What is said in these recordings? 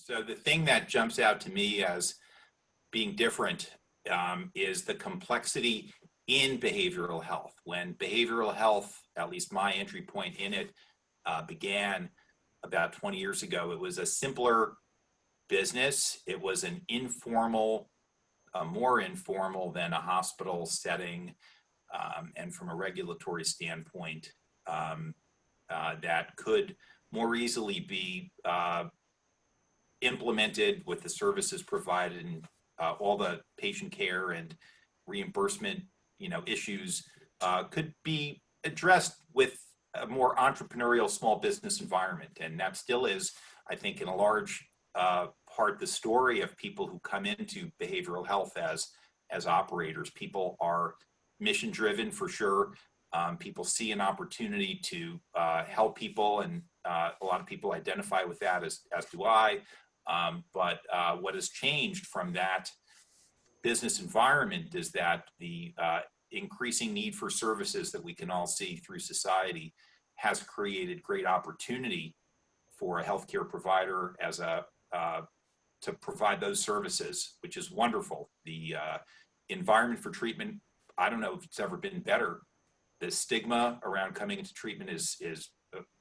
So the thing that jumps out to me as being different is the complexity in behavioral health. When behavioral health, at least my entry point in it, began about 20 years ago, it was a simpler business. It was an informal, more informal than a hospital setting. And from a regulatory standpoint, that could more easily be implemented with the services provided and all the patient care and reimbursement, issues could be addressed with a more entrepreneurial small business environment. And that still is, I think, in a large part, the story of people who come into behavioral health as operators. People are mission driven for sure. People see an opportunity to help people, and a lot of people identify with that, as do I. But what has changed from that business environment is that the increasing need for services that we can all see through society has created great opportunity for a healthcare provider to provide those services, which is wonderful. The environment for treatment, I don't know if it's ever been better. The stigma around coming into treatment is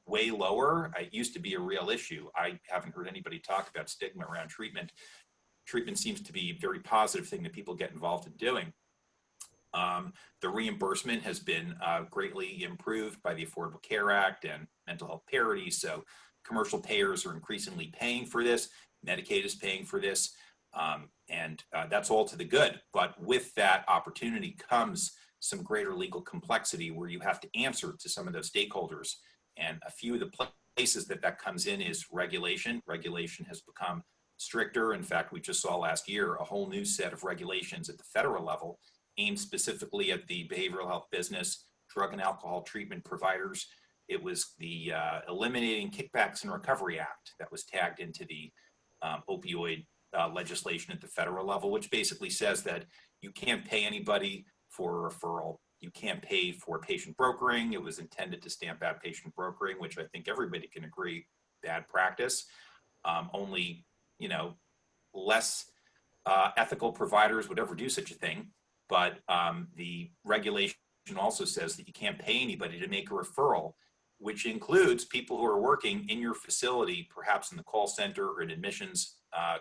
way lower. It used to be a real issue. I haven't heard anybody talk about stigma around treatment. Treatment seems to be a very positive thing that people get involved in doing. The reimbursement has been greatly improved by the Affordable Care Act and mental health parity. So commercial payers are increasingly paying for this. Medicaid is paying for this. And that's all to the good. But with that opportunity comes some greater legal complexity where you have to answer to some of those stakeholders. And a few of the places that comes in is regulation. Regulation has become stricter. In fact, we just saw last year a whole new set of regulations at the federal level aimed specifically at the behavioral health business, drug and alcohol treatment providers. It was the Eliminating Kickbacks and Recovery Act that was tagged into the opioid legislation at the federal level, which basically says that you can't pay anybody for a referral. You can't pay for patient brokering. It was intended to stamp out patient brokering, which I think everybody can agree, bad practice. Only, less ethical providers would ever do such a thing. But the regulation also says that you can't pay anybody to make a referral, which includes people who are working in your facility, perhaps in the call center or in admissions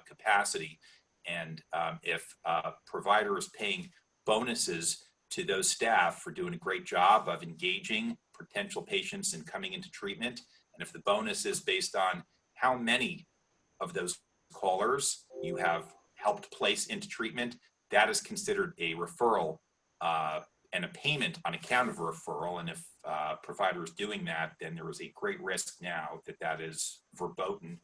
capacity. And if a provider is paying bonuses to those staff for doing a great job of engaging potential patients and coming into treatment, and if the bonus is based on how many of those callers you have helped place into treatment, that is considered a referral and a payment on account of a referral. And if a provider is doing that, then there is a great risk now that is verboten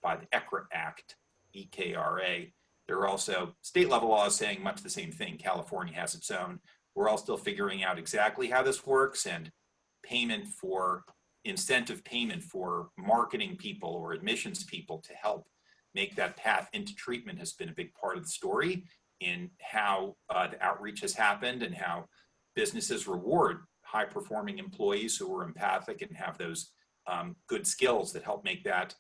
by the ECRA Act, EKRA. There are also state level laws saying much the same thing. California has its own. We're all still figuring out exactly how this works, and incentive payment for marketing people or admissions people to help make that path into treatment has been a big part of the story in how the outreach has happened and how businesses reward high-performing employees who are empathic and have those good skills that help make that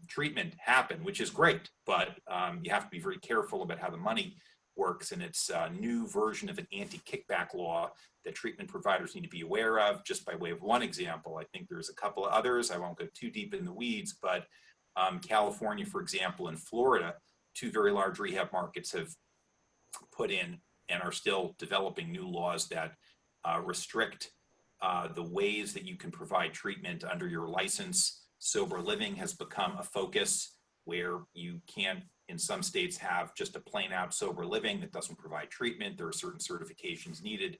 treatment happen, which is great. But you have to be very careful about how the money works, and it's a new version of an anti-kickback law that treatment providers need to be aware of. Just by way of one example, I think there's a couple of others. I won't go too deep in the weeds, but California, for example, and Florida, two very large rehab markets, have put in and are still developing new laws that restrict the ways that you can provide treatment under your license. Sober living has become a focus where you can't, in some states, have just a plain out sober living that doesn't provide treatment. There are certain certifications needed.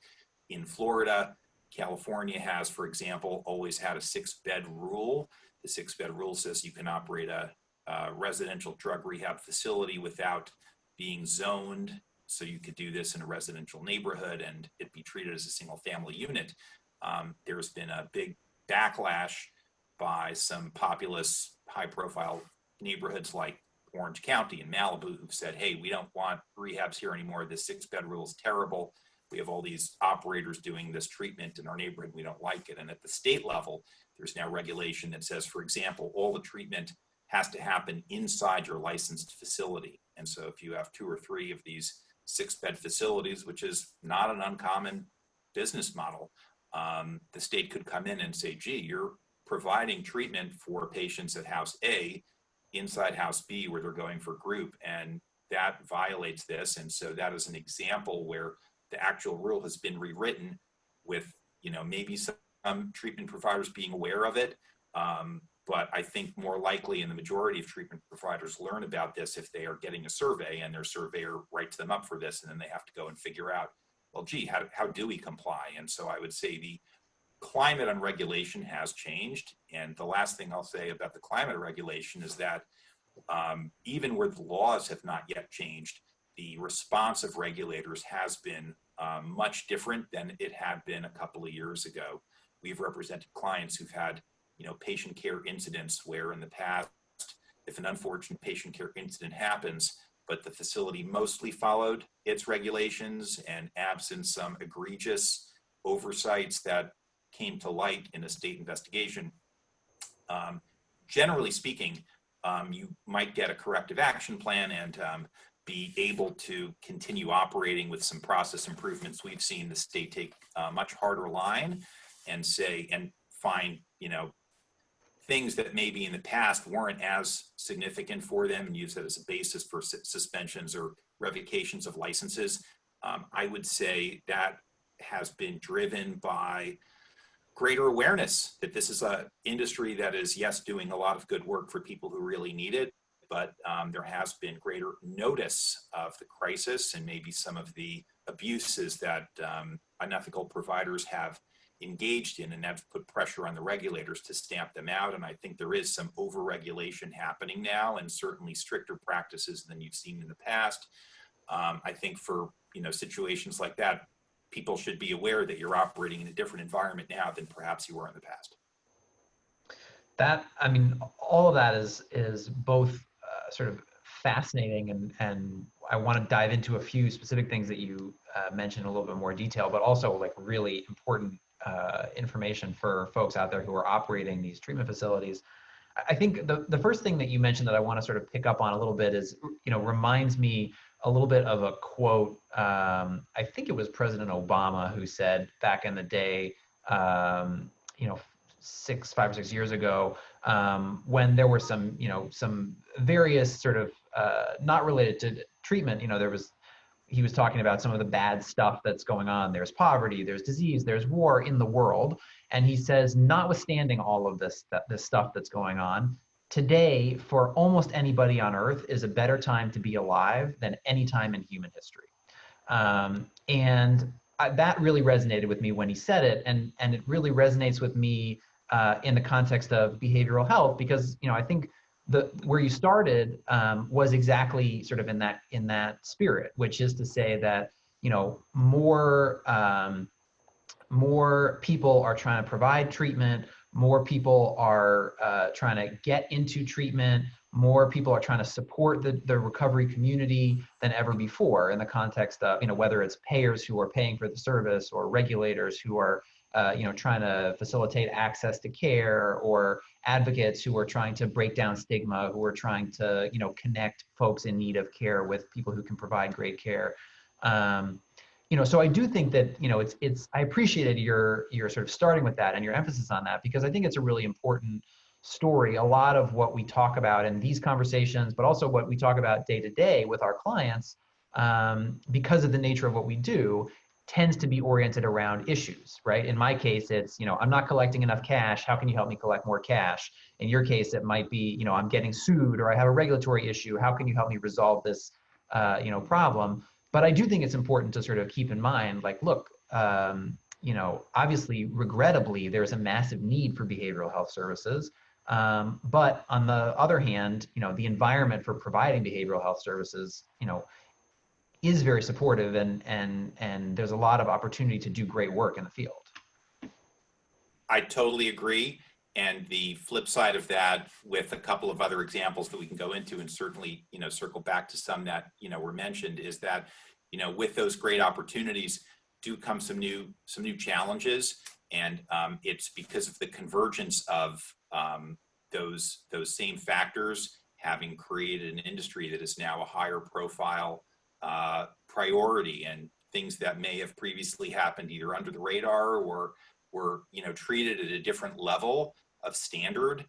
In Florida, California has, for example, always had a 6-bed rule. The 6-bed rule says you can operate a residential drug rehab facility without being zoned. So you could do this in a residential neighborhood and it be treated as a single family unit. There's been a big backlash by some populous, high profile neighborhoods like Orange County and Malibu who've said, hey, we don't want rehabs here anymore. This 6-bed rule is terrible. We have all these operators doing this treatment in our neighborhood. We don't like it. And at the state level, there's now regulation that says, for example, all the treatment has to happen inside your licensed facility. And so if you have 2 or 3 of these 6-bed facilities, which is not an uncommon business model, the state could come in and say, gee, you're providing treatment for patients at house A inside house B where they're going for group, and that violates this. And so that is an example where the actual rule has been rewritten with, maybe some treatment providers being aware of it. But I think more likely, and the majority of treatment providers learn about this if they are getting a survey and their surveyor writes them up for this, and then they have to go and figure out, well, gee, how do we comply? And so I would say the climate on regulation has changed. And the last thing I'll say about the climate of regulation is that even where the laws have not yet changed, the response of regulators has been much different than it had been a couple of years ago. We've represented clients who've had patient care incidents where in the past, if an unfortunate patient care incident happens, but the facility mostly followed its regulations and absent some egregious oversights that came to light in a state investigation, generally speaking, you might get a corrective action plan and be able to continue operating with some process improvements. We've seen the state take a much harder line and find, things that maybe in the past weren't as significant for them and use that as a basis for suspensions or revocations of licenses. I would say that has been driven by greater awareness that this is an industry that is, yes, doing a lot of good work for people who really need it, but there has been greater notice of the crisis and maybe some of the abuses that unethical providers have engaged in, and that's put pressure on the regulators to stamp them out. And I think there is some over-regulation happening now, and certainly stricter practices than you've seen in the past. I think for situations like that, people should be aware that you're operating in a different environment now than perhaps you were in the past. All of that is both sort of fascinating, and I want to dive into a few specific things that you mentioned in a little bit more detail, but also like really important information for folks out there who are operating these treatment facilities. I think the first thing that you mentioned that I want to sort of pick up on a little bit is, reminds me a little bit of a quote. I think it was President Obama who said back in the day, 5 or 6 years ago, when there were some various sort of not related to treatment, he was talking about some of the bad stuff that's going on. There's poverty, there's disease, there's war in the world. And he says, notwithstanding all of this stuff that's going on, today, for almost anybody on earth, is a better time to be alive than any time in human history. That really resonated with me when he said it. And it really resonates with me in the context of behavioral health, because, I think where you started was exactly sort of in that spirit, which is to say that more people are trying to provide treatment, more people are trying to get into treatment, more people are trying to support the recovery community than ever before, in the context of whether it's payers who are paying for the service or regulators who are trying to facilitate access to care, or advocates who are trying to break down stigma, who are trying to, connect folks in need of care with people who can provide great care. So I do think that, I appreciated your sort of starting with that and your emphasis on that, because I think it's a really important story. A lot of what we talk about in these conversations, but also what we talk about day to day with our clients, because of the nature of what we do, tends to be oriented around issues, right? In my case, it's, I'm not collecting enough cash. How can you help me collect more cash? In your case, it might be, I'm getting sued, or I have a regulatory issue. How can you help me resolve this, problem? But I do think it's important to sort of keep in mind, like, look, obviously, regrettably, there's a massive need for behavioral health services. But on the other hand, the environment for providing behavioral health services, is very supportive, and there's a lot of opportunity to do great work in the field. I totally agree. And the flip side of that, with a couple of other examples that we can go into, and certainly, circle back to some that, were mentioned, is that, with those great opportunities do come some new challenges. And it's because of the convergence of those same factors having created an industry that is now a higher profile priority, and things that may have previously happened either under the radar or were treated at a different level of standard,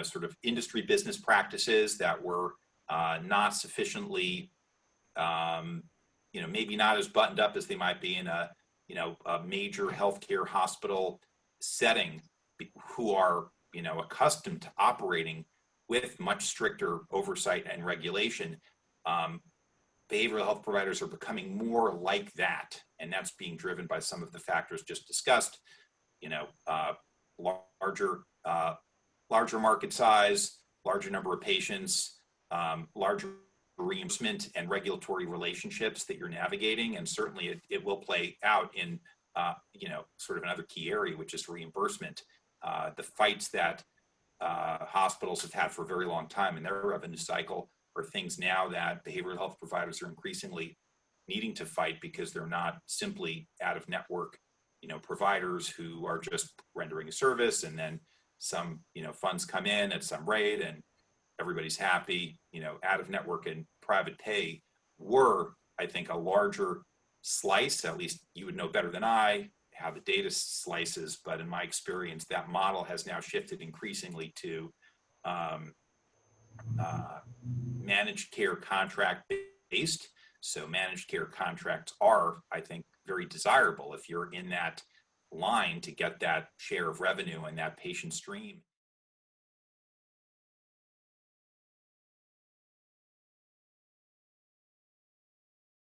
sort of industry business practices that were not sufficiently, maybe not as buttoned up as they might be in a major healthcare hospital setting, who are accustomed to operating with much stricter oversight and regulation. Behavioral health providers are becoming more like that, and that's being driven by some of the factors just discussed. Larger market size, larger number of patients, larger reimbursement and regulatory relationships that you're navigating, and certainly it will play out in sort of another key area, which is reimbursement. The fights that hospitals have had for a very long time in their revenue cycle are things now that behavioral health providers are increasingly needing to fight, because they're not simply out of network providers who are just rendering a service, and then some funds come in at some rate and everybody's happy. Out of network and private pay were, I think, a larger slice. At least you would know better than I how the data slices, but in my experience, that model has now shifted increasingly to managed care contract based. So managed care contracts are, I think, very desirable if you're in that line to get that share of revenue and that patient stream.